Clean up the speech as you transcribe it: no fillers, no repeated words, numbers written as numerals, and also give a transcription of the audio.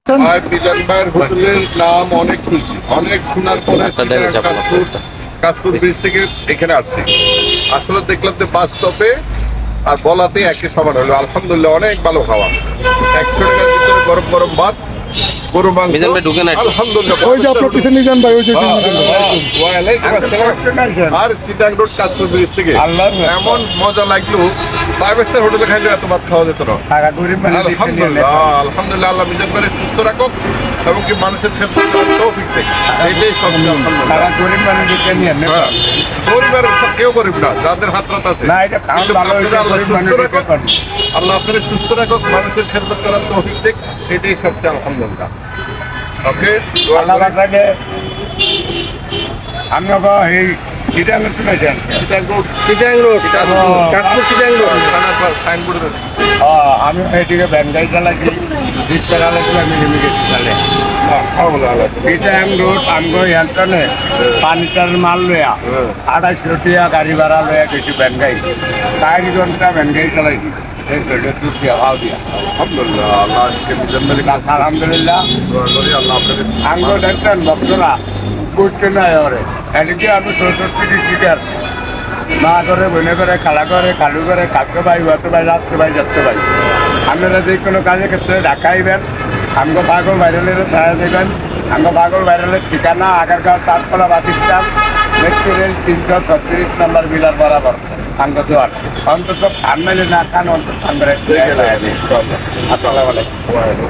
মিজান ভাইয়ের হোটেলের নাম অনেক শুনছি, অনেক শোনার পরে কাশপুর ব্রিজ থেকে এখানে আসছি। আসলে দেখলাম যে বাস্তবে আর বলাতে একই সমান হলো। আলহামদুলিল্লাহ অনেক ভালো খাওয়া। 100 টাকার ভিতরে গরম গরম ভাত, গরু মাংস। আলহামদুলিল্লাহ। ওই যে আপনার পিছনে মিজান ভাই, ওই যে ওয়ালাইকুম আসসালাম। আর চিটাং রোড কাশপুর ব্রিজ থেকে এমন মজা লাগলো, 5 স্টার হোটেলে খাইলে এত ভাত খাওয়া যেত না। আলহামদুলিল্লাহ, আলহামদুলিল্লাহ। আল্লাহ মিজান ভাইয়ের সুস্থ রাখুক এবং কি মানুষের ক্ষেত্রে তৌফিক দেয়। এইটাই সবচেয়ে আলহামদুলিল্লাহ। পরিবারের সব কেউ গরিব না, যাদের হাত রাত আছে। কিন্তু আপনারা আল্লাহ সুস্থ রাখুক, আল্লাহ আপনাদের সুস্থ রাখুক, মানুষের খেদমত করার তৌফিক দেয়। এটাই সবচেয়ে আলহামদুলিল্লাহ। ওকে, আমি এদিকে ব্যাংকাই চালাচ্ছি, চালাচ্ছি আমি চিটাং রোড আমগো এখানে পানিটার মাল লয়া 2800 টাকা গাড়ি ভাড়া লয়া গেছি ব্যাংকাই, 4 ঘন্টা ব্যাংকাই চালাইছি। আলহামদুলিল্লাহ, আল্লাহ আজকে মিজান ভাইয়ের আলহামদুলিল্লাহ। আমগো দেখছেন ভক্তরা করতে নাই ওরে, এদিকে আমি 64 ডিস্ট্রিক্টের মা করে, বোনে করে, খালা করে, কালু করে, কাকতে ভাই, হতে ভাই, রাখতে ভাই, যাচ্ছে ভাই। আপনারা যে কোনো কাজের ক্ষেত্রে ঢাকাইবেন, আমগো পাগল ভাইরালের ছায়া দেবেন। আমগো পাগল ভাইরালের ঠিকানা আগারগাঁও তাঁতকলা বাতিস্তান, মেট্রো রেল 336 নম্বর বিলার বরাবর। আমগো দোয়ার অন্তত খান মেলে না খান, অন্তত খান বেড়ে। আসসালামু আলাইকুম।